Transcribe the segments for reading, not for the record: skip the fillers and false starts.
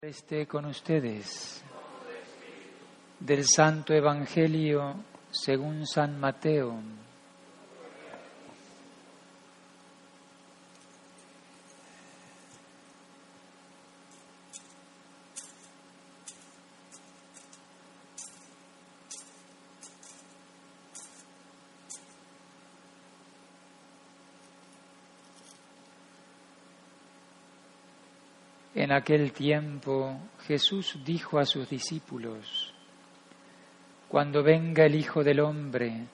Esté con ustedes. Del Santo Evangelio según San Mateo. En aquel tiempo Jesús dijo a sus discípulos: Cuando venga el Hijo del Hombre,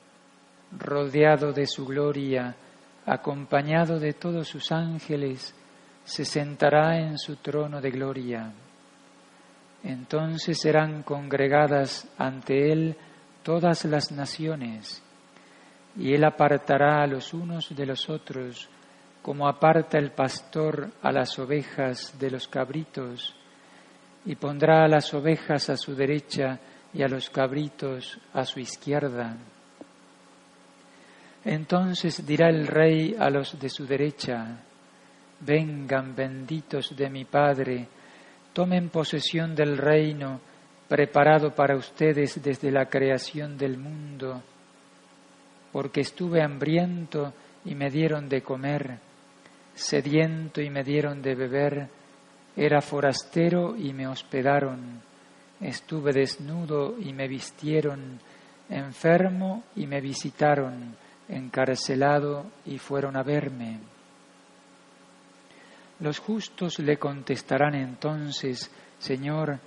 rodeado de su gloria, acompañado de todos sus ángeles, se sentará en su trono de gloria. Entonces serán congregadas ante Él todas las naciones, y Él apartará a los unos de los otros, como aparta el pastor a las ovejas de los cabritos, y pondrá a las ovejas a su derecha y a los cabritos a su izquierda. Entonces dirá el Rey a los de su derecha: Vengan, benditos de mi Padre, tomen posesión del reino preparado para ustedes desde la creación del mundo, porque estuve hambriento y me dieron de comer, sediento y me dieron de beber, era forastero y me hospedaron, estuve desnudo y me vistieron, enfermo y me visitaron, encarcelado y fueron a verme. Los justos le contestarán entonces: Señor,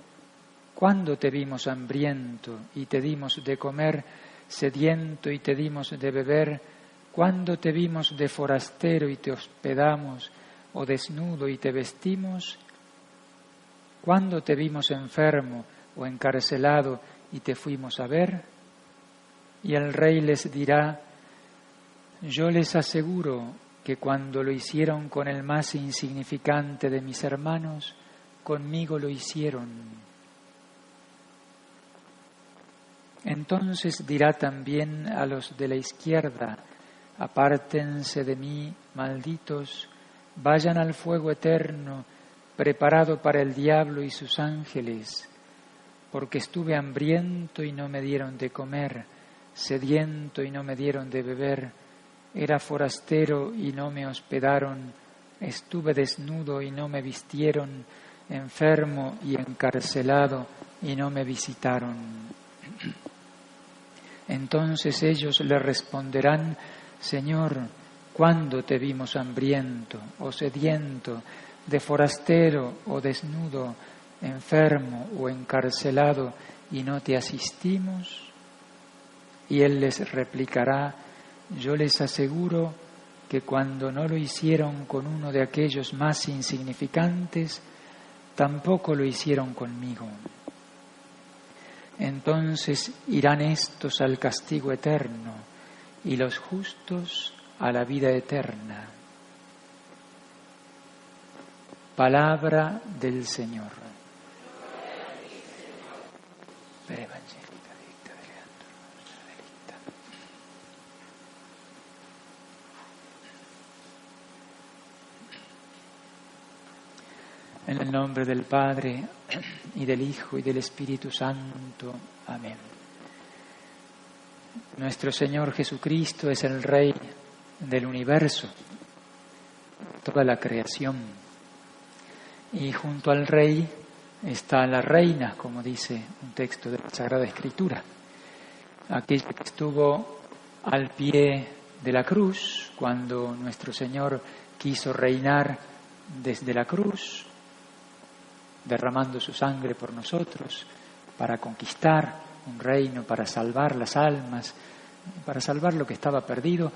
¿cuándo te vimos hambriento y te dimos de comer, sediento y te dimos de beber? ¿Cuándo te vimos de forastero y te hospedamos, o desnudo y te vestimos? ¿Cuándo te vimos enfermo o encarcelado y te fuimos a ver? Y el Rey les dirá: Yo les aseguro que cuando lo hicieron con el más insignificante de mis hermanos, conmigo lo hicieron. Entonces dirá también a los de la izquierda: Apártense de mí, malditos, vayan al fuego eterno, preparado para el diablo y sus ángeles, porque estuve hambriento y no me dieron de comer, sediento y no me dieron de beber, era forastero y no me hospedaron, estuve desnudo y no me vistieron, enfermo y encarcelado y no me visitaron. Entonces ellos le responderán: Señor, ¿cuándo te vimos hambriento o sediento, de forastero o desnudo, enfermo o encarcelado, y no te asistimos? Y Él les replicará: Yo les aseguro que cuando no lo hicieron con uno de aquellos más insignificantes, tampoco lo hicieron conmigo. Entonces irán estos al castigo eterno, y los justos a la vida eterna. Palabra del Señor. En el nombre del Padre, y del Hijo, y del Espíritu Santo. Amén. Nuestro Señor Jesucristo es el Rey del universo, toda la creación. Y junto al Rey está la Reina, como dice un texto de la Sagrada Escritura. Aquella que estuvo al pie de la cruz cuando nuestro Señor quiso reinar desde la cruz, derramando su sangre por nosotros para conquistar un reino, para salvar las almas, para salvar lo que estaba perdido.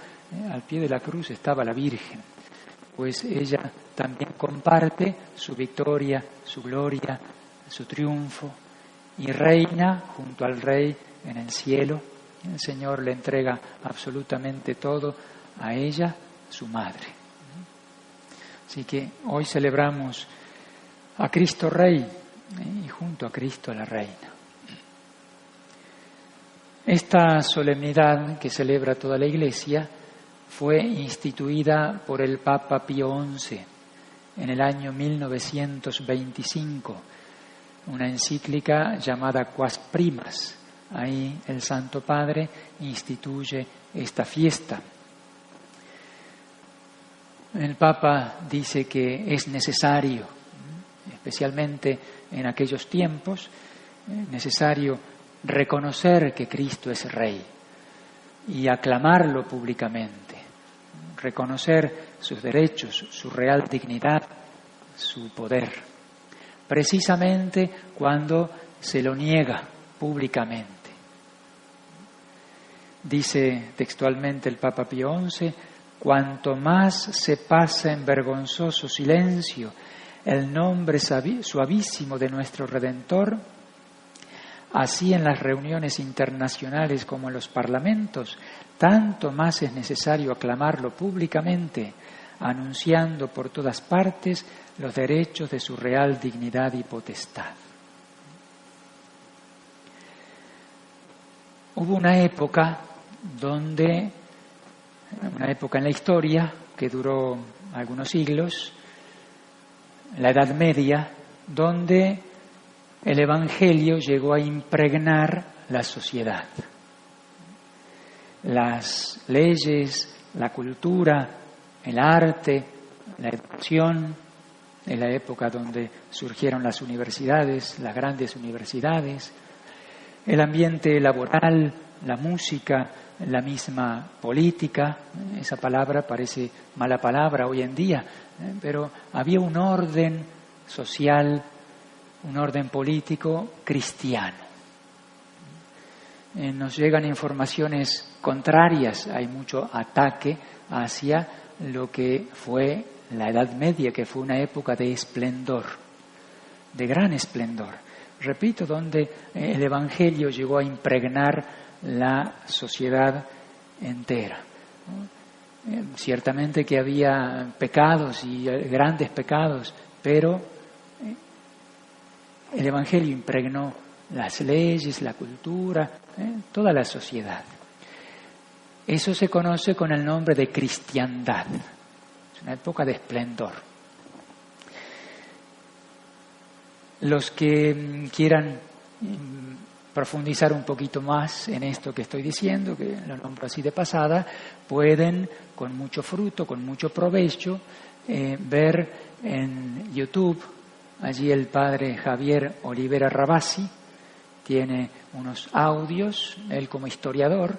Al pie de la cruz estaba la Virgen, pues ella también comparte su victoria, su gloria, su triunfo, y reina junto al Rey en el cielo. El Señor le entrega absolutamente todo a ella, su madre. Así que hoy celebramos a Cristo Rey y junto a Cristo la Reina. Esta solemnidad que celebra toda la Iglesia fue instituida por el Papa Pío XI en el año 1925 una encíclica llamada Quas Primas. Ahí el Santo Padre instituye esta fiesta. El Papa dice que es necesario, especialmente en aquellos tiempos, necesario reconocer que Cristo es Rey y aclamarlo públicamente, reconocer sus derechos, su real dignidad, su poder, precisamente cuando se lo niega públicamente. Dice textualmente el Papa Pío XI: cuanto más se pasa en vergonzoso silencio el nombre suavísimo de nuestro Redentor, así en las reuniones internacionales como en los parlamentos, tanto más es necesario aclamarlo públicamente, anunciando por todas partes los derechos de su real dignidad y potestad. Hubo una época en la historia que duró algunos siglos, la Edad Media, donde el Evangelio llegó a impregnar la sociedad. Las leyes, la cultura, el arte, la educación, en la época donde surgieron las universidades, las grandes universidades, el ambiente laboral, la música, la misma política. Esa palabra parece mala palabra hoy en día, pero había un orden social, un orden político cristiano. Nos llegan informaciones contrarias, hay mucho ataque hacia lo que fue la Edad Media, que fue una época de esplendor, de gran esplendor. Repito, donde el Evangelio llegó a impregnar la sociedad entera. Ciertamente que había pecados y grandes pecados, pero el Evangelio impregnó las leyes, la cultura, toda la sociedad. Eso se conoce con el nombre de cristiandad. Es una época de esplendor. Los que quieran profundizar un poquito más en esto que estoy diciendo, que lo nombro así de pasada, pueden, con mucho fruto, con mucho provecho, ver en YouTube, allí el padre Javier Olivera Rabasi tiene unos audios, él como historiador,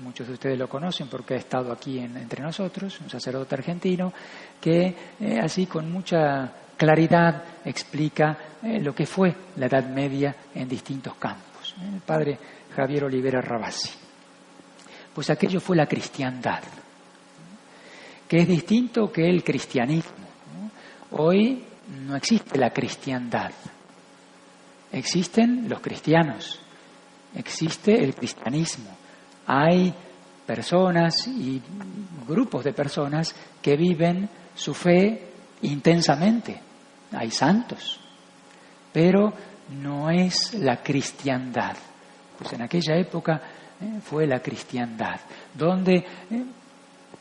muchos de ustedes lo conocen porque ha estado aquí entre nosotros, un sacerdote argentino, que así con mucha claridad explica lo que fue la Edad Media en distintos campos. El padre Javier Olivera Rabasi. Pues aquello fue la cristiandad, que es distinto que el cristianismo. Hoy no existe la cristiandad, existen los cristianos, existe el cristianismo. Hay personas y grupos de personas que viven su fe intensamente, hay santos, pero no es la cristiandad. Pues en aquella época fue la cristiandad, donde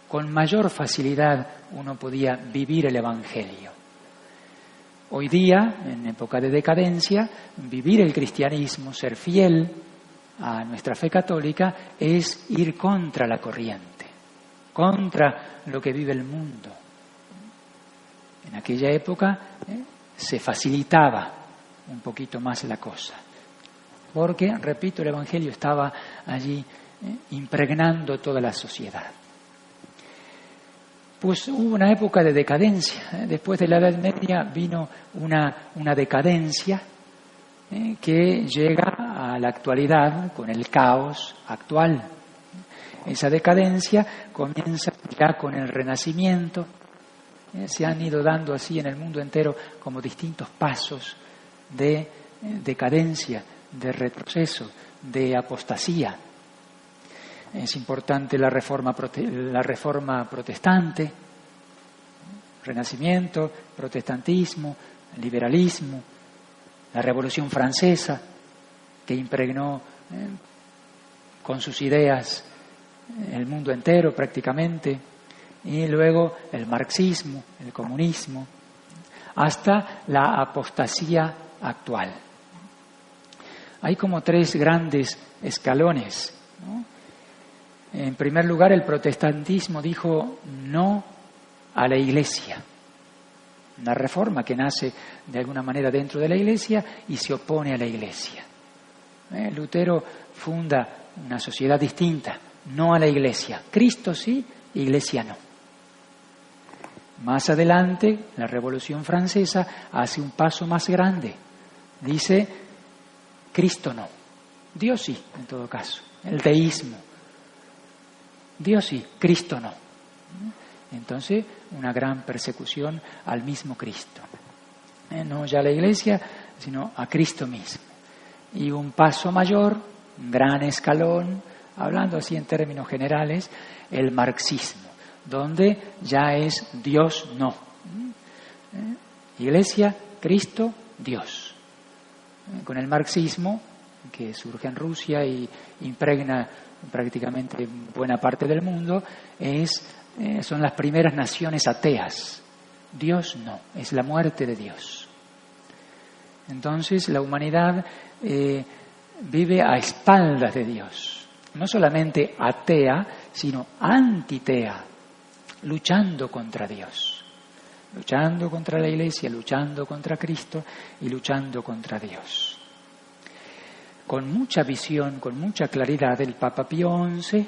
con mayor facilidad uno podía vivir el Evangelio. Hoy día, en época de decadencia, vivir el cristianismo, ser fiel a nuestra fe católica, es ir contra la corriente, contra lo que vive el mundo. En aquella época se facilitaba un poquito más la cosa, porque, repito, el Evangelio estaba allí impregnando toda la sociedad. Pues hubo una época de decadencia. Después de la Edad Media vino una decadencia que llega a la actualidad con el caos actual. Esa decadencia comienza ya con el Renacimiento. Se han ido dando así en el mundo entero como distintos pasos de decadencia, de retroceso, de apostasía. Es importante la reforma protestante, Renacimiento, protestantismo, liberalismo, la Revolución Francesa, que impregnó con sus ideas el mundo entero prácticamente, y luego el marxismo, el comunismo, hasta la apostasía actual. Hay como 3 grandes escalones, ¿no? En primer lugar, el protestantismo dijo no a la Iglesia. Una reforma que nace de alguna manera dentro de la Iglesia y se opone a la Iglesia. Lutero funda una sociedad distinta, no a la Iglesia. Cristo sí, Iglesia no. Más adelante, la Revolución Francesa hace un paso más grande. Dice, Cristo no. Dios sí, en todo caso. El deísmo. Dios sí, Cristo no. Entonces, una gran persecución al mismo Cristo. No ya a la Iglesia, sino a Cristo mismo. Y un paso mayor, un gran escalón, hablando así en términos generales, el marxismo, donde ya es Dios no. Iglesia, Cristo, Dios. Con el marxismo, que surge en Rusia y impregna prácticamente buena parte del mundo, son las primeras naciones ateas. Dios no, es la muerte de Dios. Entonces la humanidad vive a espaldas de Dios, no solamente atea, sino antitea, luchando contra Dios, luchando contra la Iglesia, luchando contra Cristo y luchando contra Dios. Con mucha visión, con mucha claridad, el Papa Pío XI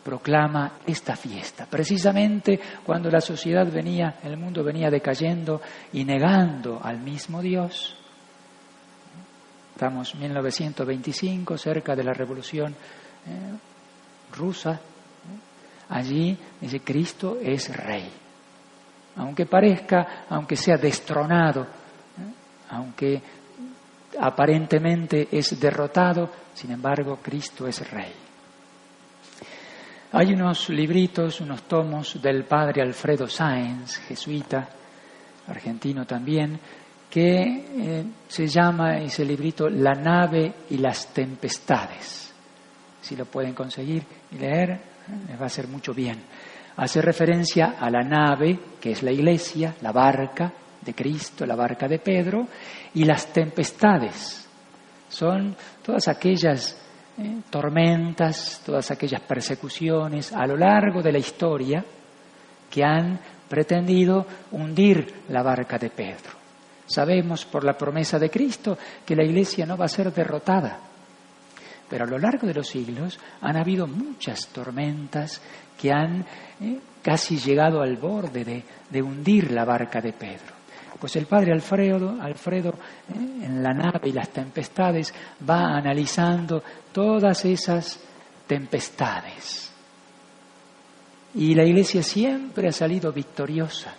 proclama esta fiesta, precisamente cuando la sociedad el mundo venía decayendo y negando al mismo Dios. Estamos en 1925, cerca de la Revolución rusa. Allí dice, Cristo es Rey. Aunque sea destronado, aunque aparentemente es derrotado, sin embargo, Cristo es Rey. Hay unos libritos, unos tomos del padre Alfredo Sáenz, jesuita, argentino también, que se llama ese librito La nave y las tempestades. Si lo pueden conseguir y leer, les va a hacer mucho bien. Hace referencia a la nave, que es la Iglesia, la barca de Cristo, la barca de Pedro, y las tempestades. Son todas aquellas tormentas, todas aquellas persecuciones a lo largo de la historia que han pretendido hundir la barca de Pedro. Sabemos por la promesa de Cristo que la Iglesia no va a ser derrotada, pero a lo largo de los siglos han habido muchas tormentas que han casi llegado al borde de hundir la barca de Pedro. Pues el padre Alfredo, en La nave y las tempestades, va analizando todas esas tempestades. Y la Iglesia siempre ha salido victoriosa.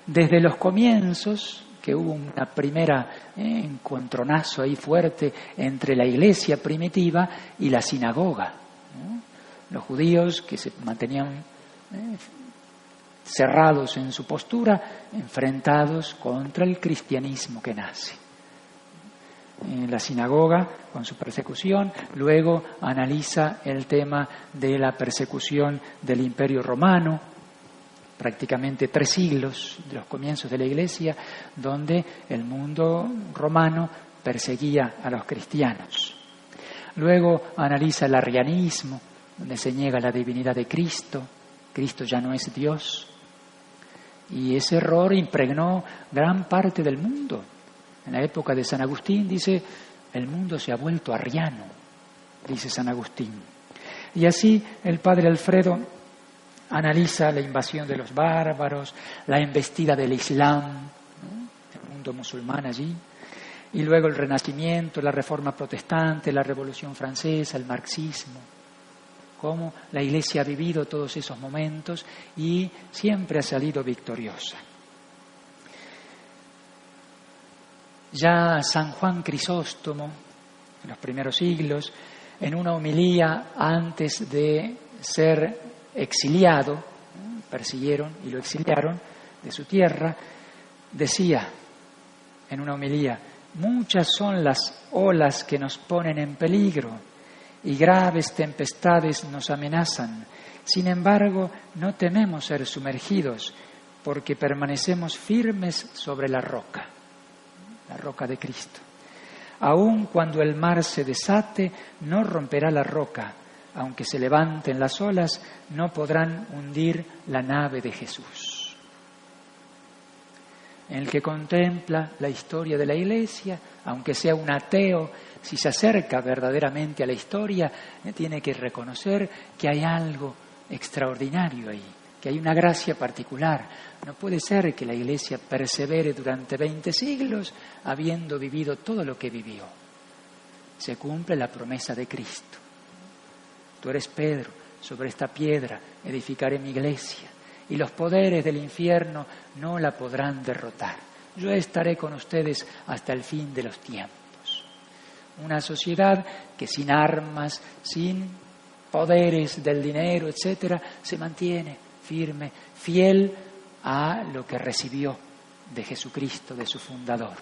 Desde los comienzos, que hubo una primera encontronazo ahí fuerte entre la Iglesia primitiva y la sinagoga, ¿no? Los judíos que se mantenían cerrados en su postura, enfrentados contra el cristianismo que nace. La sinagoga, con su persecución, luego analiza el tema de la persecución del Imperio Romano, prácticamente 3 siglos de los comienzos de la Iglesia, donde el mundo romano perseguía a los cristianos. Luego analiza el arrianismo, donde se niega la divinidad de Cristo. Cristo ya no es Dios. Y ese error impregnó gran parte del mundo. En la época de San Agustín dice, el mundo se ha vuelto arriano, dice San Agustín. Y así el padre Alfredo analiza la invasión de los bárbaros, la embestida del Islam, ¿no? El mundo musulmán allí, y luego el Renacimiento, la Reforma Protestante, la Revolución Francesa, el marxismo. Cómo la Iglesia ha vivido todos esos momentos y siempre ha salido victoriosa. Ya San Juan Crisóstomo, en los primeros siglos, en una homilía antes de ser exiliado, persiguieron y lo exiliaron de su tierra, decía en una homilía, muchas son las olas que nos ponen en peligro y graves tempestades nos amenazan. Sin embargo, no tememos ser sumergidos porque permanecemos firmes sobre la roca. la roca de Cristo. Aun cuando el mar se desate, no romperá la roca. Aunque se levanten las olas, no podrán hundir la nave de Jesús. El que contempla la historia de la Iglesia, aunque sea un ateo, si se acerca verdaderamente a la historia, tiene que reconocer que hay algo extraordinario ahí, que hay una gracia particular. No puede ser que la Iglesia persevere durante 20 siglos habiendo vivido todo lo que vivió. Se cumple la promesa de Cristo. Tú eres Pedro, sobre esta piedra edificaré mi iglesia, y los poderes del infierno no la podrán derrotar. Yo estaré con ustedes hasta el fin de los tiempos. Una sociedad que sin armas, sin poderes del dinero, etcétera, se mantiene firme, fiel a lo que recibió de Jesucristo, de su fundador.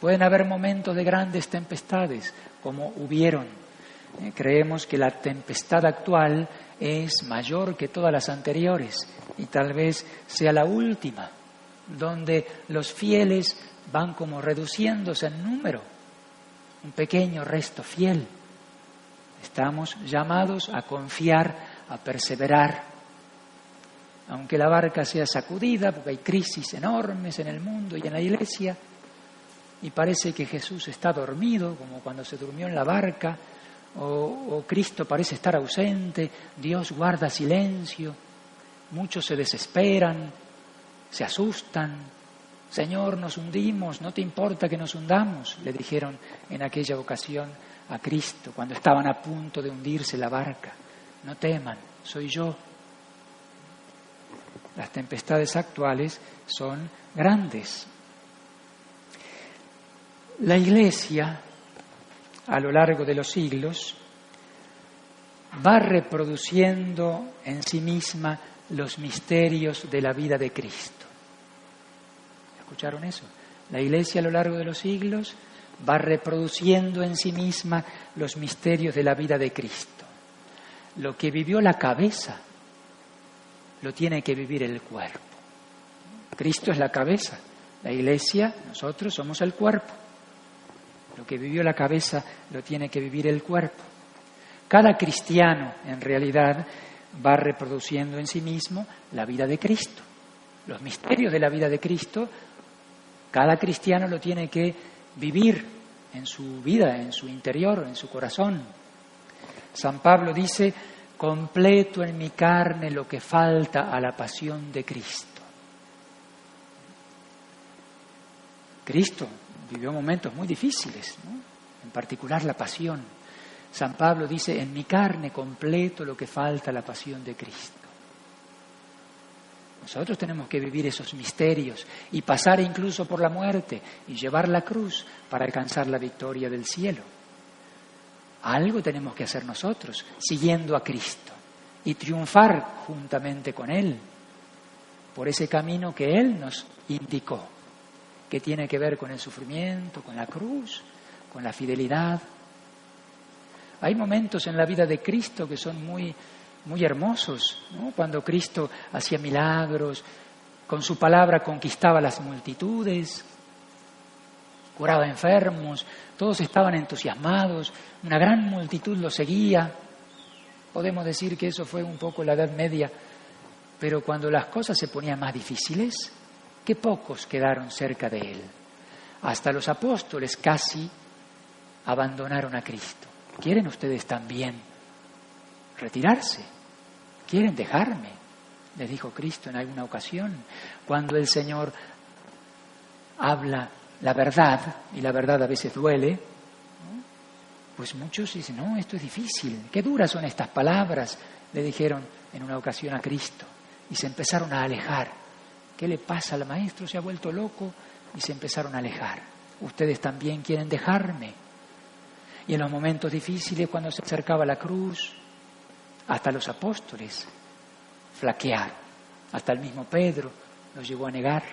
Pueden haber momentos de grandes tempestades, como hubieron. Creemos que la tempestad actual es mayor que todas las anteriores y tal vez sea la última, donde los fieles van como reduciéndose en número, un pequeño resto fiel. Estamos llamados a confiar, a perseverar, aunque la barca sea sacudida, porque hay crisis enormes en el mundo y en la Iglesia, y parece que Jesús está dormido, como cuando se durmió en la barca, o Cristo parece estar ausente, Dios guarda silencio, muchos se desesperan, se asustan. Señor, nos hundimos, ¿no te importa que nos hundamos?, le dijeron en aquella ocasión a Cristo, cuando estaban a punto de hundirse la barca. No teman, soy yo. Las tempestades actuales son grandes. La Iglesia, a lo largo de los siglos, va reproduciendo en sí misma los misterios de la vida de Cristo. ¿Escucharon eso? La Iglesia a lo largo de los siglos va reproduciendo en sí misma los misterios de la vida de Cristo. Lo que vivió la cabeza lo tiene que vivir el cuerpo. Cristo es la cabeza, la Iglesia, nosotros somos el cuerpo. Lo que vivió la cabeza lo tiene que vivir el cuerpo. Cada cristiano, en realidad, va reproduciendo en sí mismo la vida de Cristo. Los misterios de la vida de Cristo, cada cristiano lo tiene que vivir en su vida, en su interior, en su corazón. San Pablo dice: completo en mi carne lo que falta a la pasión de Cristo. Cristo vivió momentos muy difíciles, ¿no? En particular la pasión. San Pablo dice: en mi carne completo lo que falta a la pasión de Cristo. Nosotros tenemos que vivir esos misterios y pasar incluso por la muerte y llevar la cruz para alcanzar la victoria del cielo. Algo tenemos que hacer nosotros, siguiendo a Cristo, y triunfar juntamente con Él por ese camino que Él nos indicó, que tiene que ver con el sufrimiento, con la cruz, con la fidelidad. Hay momentos en la vida de Cristo que son muy, muy hermosos, ¿no? Cuando Cristo hacía milagros, con su palabra conquistaba las multitudes, curaba enfermos, todos estaban entusiasmados, una gran multitud lo seguía. Podemos decir que eso fue un poco la Edad Media, pero cuando las cosas se ponían más difíciles, qué pocos quedaron cerca de Él. Hasta los apóstoles casi abandonaron a Cristo. ¿Quieren ustedes también retirarse? ¿Quieren dejarme?, les dijo Cristo en alguna ocasión, cuando el Señor habla la verdad, y la verdad a veces duele, ¿no? Pues muchos dicen: no, esto es difícil, qué duras son estas palabras, le dijeron en una ocasión a Cristo, y se empezaron a alejar. ¿Qué le pasa al maestro? Se ha vuelto loco, y se empezaron a alejar. Ustedes también quieren dejarme. Y en los momentos difíciles, cuando se acercaba la cruz, hasta los apóstoles flaquearon, hasta el mismo Pedro los llevó a negar.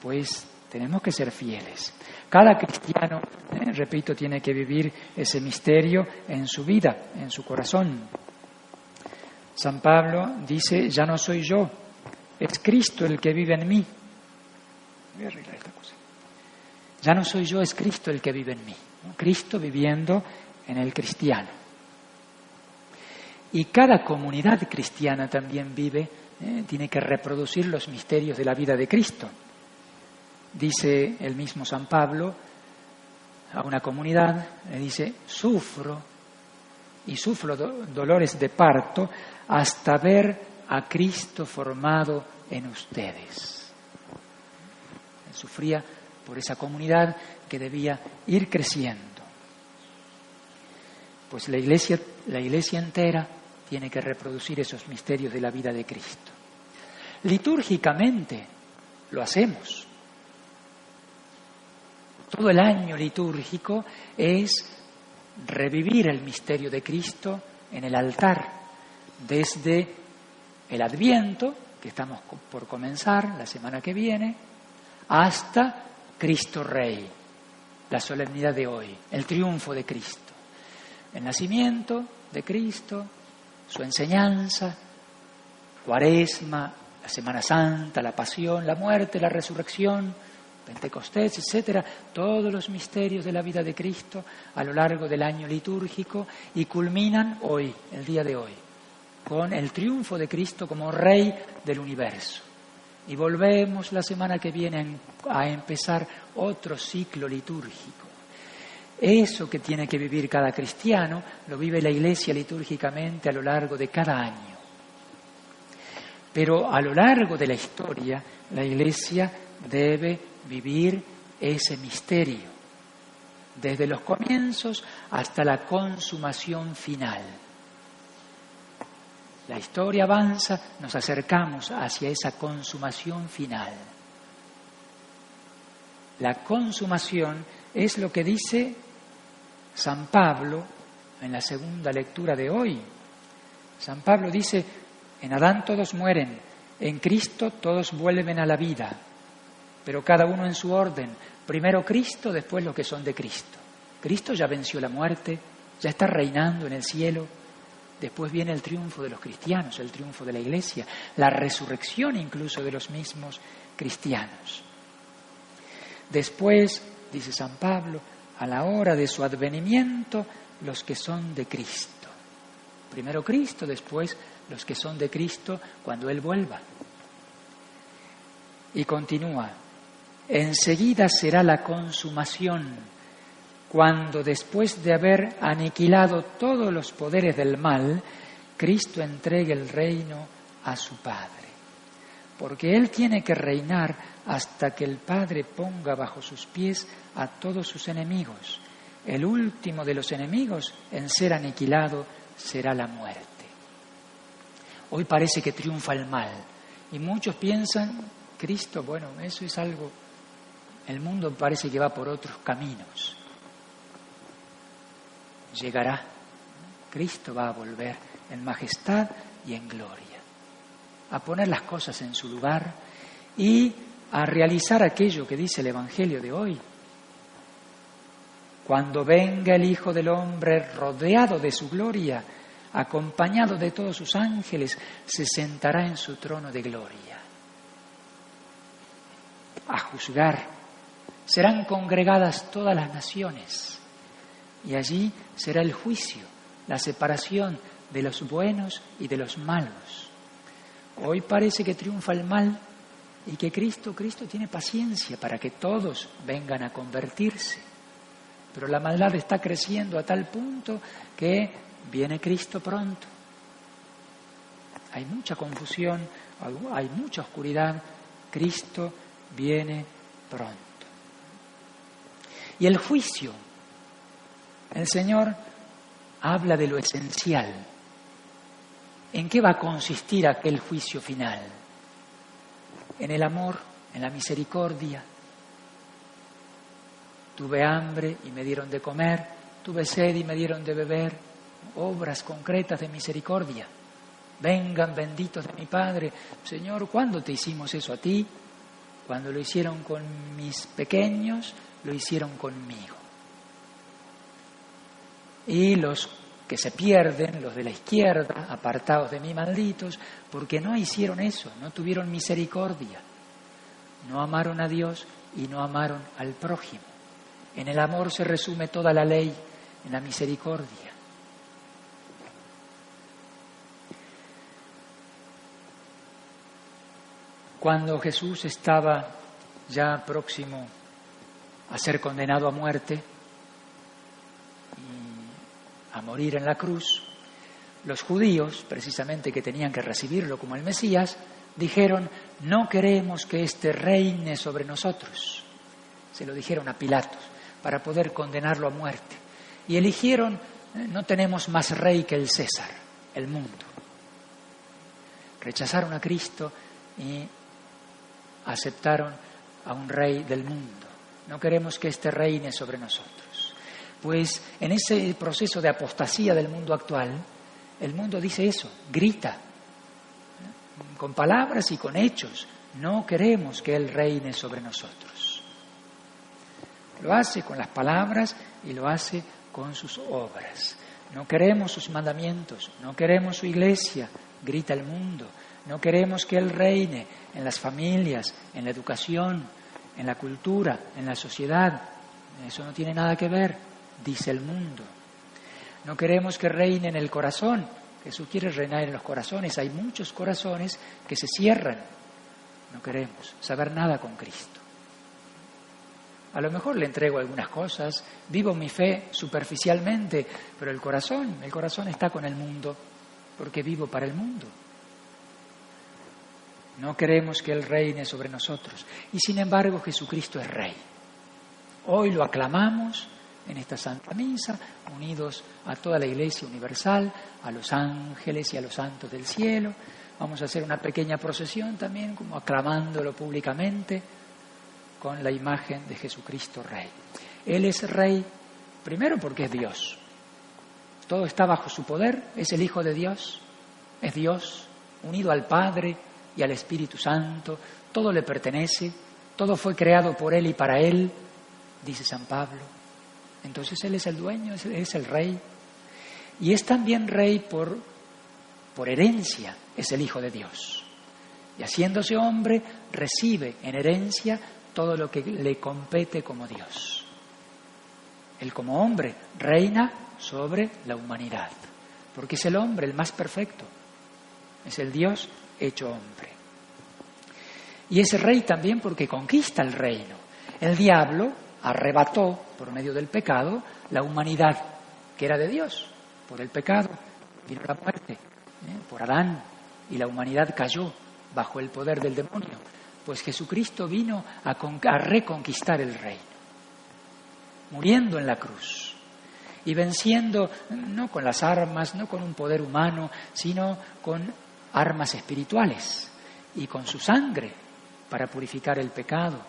Pues tenemos que ser fieles. Cada cristiano, repito, tiene que vivir ese misterio en su vida, en su corazón. San Pablo dice: ya no soy yo, es Cristo el que vive en mí. Voy a arreglar esta cosa. Ya no soy yo, es Cristo el que vive en mí, ¿no? Cristo viviendo en el cristiano. Y cada comunidad cristiana también vive, tiene que reproducir los misterios de la vida de Cristo. Dice el mismo San Pablo a una comunidad, le dice, sufro dolores de parto hasta ver a Cristo formado en ustedes. Él sufría por esa comunidad que debía ir creciendo. Pues la Iglesia entera tiene que reproducir esos misterios de la vida de Cristo. Litúrgicamente lo hacemos. Todo el año litúrgico es revivir el misterio de Cristo en el altar, desde el Adviento, que estamos por comenzar la semana que viene, hasta Cristo Rey, la solemnidad de hoy, el triunfo de Cristo, el nacimiento de Cristo, su enseñanza, Cuaresma, la Semana Santa, la Pasión, la muerte, la resurrección, Pentecostés, etcétera, todos los misterios de la vida de Cristo a lo largo del año litúrgico y culminan hoy, el día de hoy, con el triunfo de Cristo como Rey del universo. Y volvemos la semana que viene a empezar otro ciclo litúrgico. Eso que tiene que vivir cada cristiano lo vive la Iglesia litúrgicamente a lo largo de cada año. Pero a lo largo de la historia, la Iglesia debe vivir ese misterio, desde los comienzos hasta la consumación final. La historia avanza, nos acercamos hacia esa consumación final. La consumación es lo que dice San Pablo en la segunda lectura de hoy. San Pablo dice, en Adán todos mueren, en Cristo todos vuelven a la vida, pero cada uno en su orden. Primero Cristo, después los que son de Cristo. Cristo ya venció la muerte, ya está reinando en el cielo. Después viene el triunfo de los cristianos, el triunfo de la Iglesia, la resurrección incluso de los mismos cristianos. Después, dice San Pablo, a la hora de su advenimiento, los que son de Cristo. Primero Cristo, después los que son de Cristo cuando Él vuelva. Y continúa, enseguida será la consumación, cuando después de haber aniquilado todos los poderes del mal, Cristo entregue el reino a su Padre. Porque Él tiene que reinar hasta que el Padre ponga bajo sus pies a todos sus enemigos. El último de los enemigos en ser aniquilado será la muerte. Hoy parece que triunfa el mal y muchos piensan, Cristo, bueno, eso es algo, el mundo parece que va por otros caminos. Llegará, Cristo va a volver en majestad y en gloria, a poner las cosas en su lugar y a realizar aquello que dice el Evangelio de hoy. Cuando venga el Hijo del Hombre rodeado de su gloria, acompañado de todos sus ángeles, se sentará en su trono de gloria. A juzgar, serán congregadas todas las naciones y allí será el juicio, la separación de los buenos y de los malos. Hoy parece que triunfa el mal y que Cristo tiene paciencia para que todos vengan a convertirse. Pero la maldad está creciendo a tal punto que viene Cristo pronto. Hay mucha confusión, hay mucha oscuridad. Cristo viene pronto. Y el juicio, el Señor habla de lo esencial. ¿En qué va a consistir aquel juicio final? En el amor, en la misericordia. Tuve hambre y me dieron de comer, tuve sed y me dieron de beber. Obras concretas de misericordia. Vengan benditos de mi Padre. Señor, ¿cuándo te hicimos eso a ti? Cuando lo hicieron con mis pequeños, lo hicieron conmigo. Y los que se pierden, los de la izquierda, apartados de mí, malditos, porque no hicieron eso, no tuvieron misericordia. no amaron a Dios y no amaron al prójimo. En el amor se resume toda la ley, en la misericordia. Cuando Jesús estaba ya próximo a ser condenado a muerte y a morir en la cruz, los judíos, precisamente que tenían que recibirlo como el Mesías, dijeron: no queremos que éste reine sobre nosotros. Se lo dijeron a Pilatos para poder condenarlo a muerte. Y eligieron: no tenemos más rey que el César, el mundo. Rechazaron a Cristo y aceptaron a un rey del mundo. No queremos que éste reine sobre nosotros. Pues en ese proceso de apostasía del mundo actual, el mundo dice eso, grita, con palabras y con hechos: no queremos que Él reine sobre nosotros. Lo hace con las palabras y lo hace con sus obras. No queremos sus mandamientos, no queremos su iglesia, grita el mundo. No queremos que Él reine en las familias, en la educación, en la cultura, en la sociedad. Eso no tiene nada que ver, dice el mundo. No queremos que reine en el corazón. Jesús quiere reinar en los corazones. Hay muchos corazones que se cierran. No queremos saber nada con Cristo. A lo mejor le entrego algunas cosas, vivo mi fe superficialmente, pero el corazón está con el mundo, porque vivo para el mundo. No queremos que Él reine sobre nosotros. Y sin embargo, Jesucristo es Rey. Hoy lo aclamamos en esta Santa Misa, unidos a toda la Iglesia universal, a los ángeles y a los santos del cielo. Vamos a hacer una pequeña procesión también, como aclamándolo públicamente, con la imagen de Jesucristo Rey. Él es Rey, primero porque es Dios. Todo está bajo su poder, es el Hijo de Dios, es Dios, unido al Padre y al Espíritu Santo, todo le pertenece, todo fue creado por Él y para Él, dice San Pablo. Entonces Él es el dueño, es el Rey. Y es también Rey por herencia, es el Hijo de Dios. Y haciéndose hombre, recibe en herencia todo lo que le compete como Dios. Él como hombre reina sobre la humanidad, porque es el hombre el más perfecto, es el Dios hecho hombre. Y es Rey también porque conquista el reino. El diablo arrebató, por medio del pecado, la humanidad que era de Dios. Por el pecado vino la muerte, por Adán, y la humanidad cayó bajo el poder del demonio. Pues Jesucristo vino a reconquistar el reino, muriendo en la cruz y venciendo no con las armas, no con un poder humano, sino con armas espirituales y con su sangre para purificar el pecado,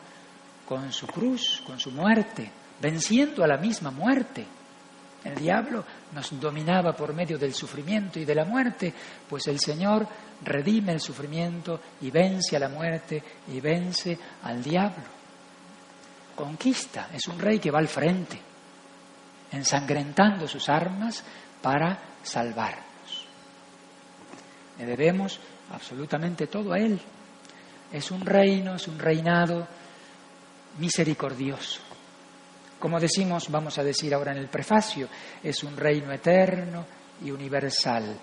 con su cruz, con su muerte, venciendo a la misma muerte. El diablo nos dominaba por medio del sufrimiento y de la muerte, pues el Señor redime el sufrimiento y vence a la muerte y vence al diablo. Conquista, es un Rey que va al frente, ensangrentando sus armas para salvarnos. Le debemos absolutamente todo a Él. Es un reino, es un reinado misericordioso. Como decimos, vamos a decir ahora en el prefacio, es un reino eterno y universal,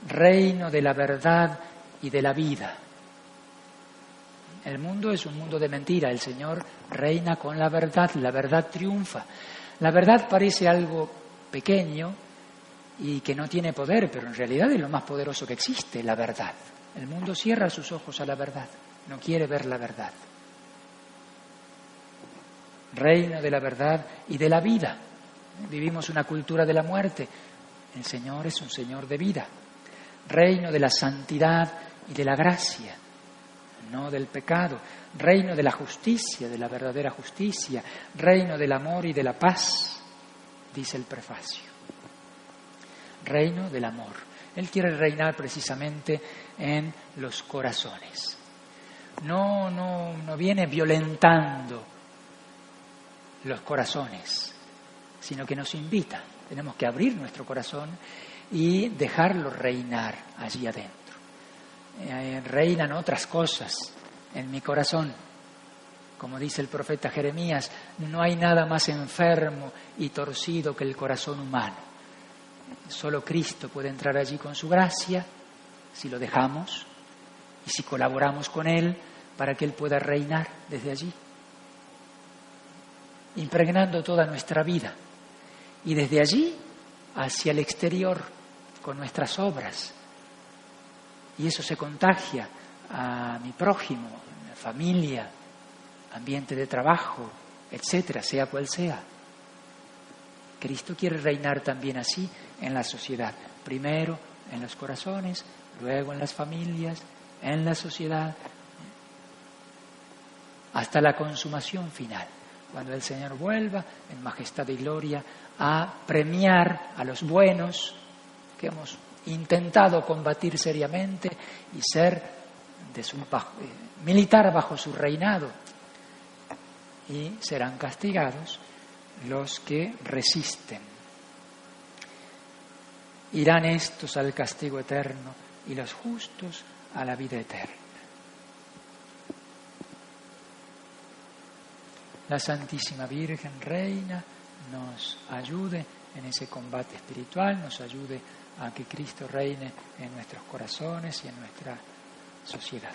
reino de la verdad y de la vida. El mundo es un mundo de mentira, el Señor reina con la verdad triunfa. La verdad parece algo pequeño y que no tiene poder, pero en realidad es lo más poderoso que existe, la verdad. El mundo cierra sus ojos a la verdad, no quiere ver la verdad. Reino de la verdad y de la vida. Vivimos una cultura de la muerte. El Señor es un Señor de vida. Reino de la santidad y de la gracia, no del pecado. Reino de la justicia, de la verdadera justicia. Reino del amor y de la paz, dice el prefacio. Reino del amor. Él quiere reinar precisamente en los corazones. No viene violentando los corazones, sino que nos invita. Tenemos que abrir nuestro corazón y dejarlo reinar allí adentro. Reinan otras cosas en mi corazón, Como dice el profeta Jeremías, no hay nada más enfermo y torcido que el corazón humano. Solo Cristo puede entrar allí con su gracia, si lo dejamos y si colaboramos con Él para que Él pueda reinar desde allí, impregnando toda nuestra vida. Y desde allí hacia el exterior, con nuestras obras. Y eso se contagia a mi prójimo, a mi familia, ambiente de trabajo, etcétera, sea cual sea. Cristo quiere reinar también así en la sociedad. Primero en los corazones, luego en las familias, en la sociedad, hasta la consumación final, cuando el Señor vuelva en majestad y gloria a premiar a los buenos que hemos intentado combatir seriamente y ser militar bajo su reinado. Y serán castigados los que resisten. Irán estos al castigo eterno y los justos a la vida eterna. La Santísima Virgen Reina nos ayude en ese combate espiritual, nos ayude a que Cristo reine en nuestros corazones y en nuestra sociedad.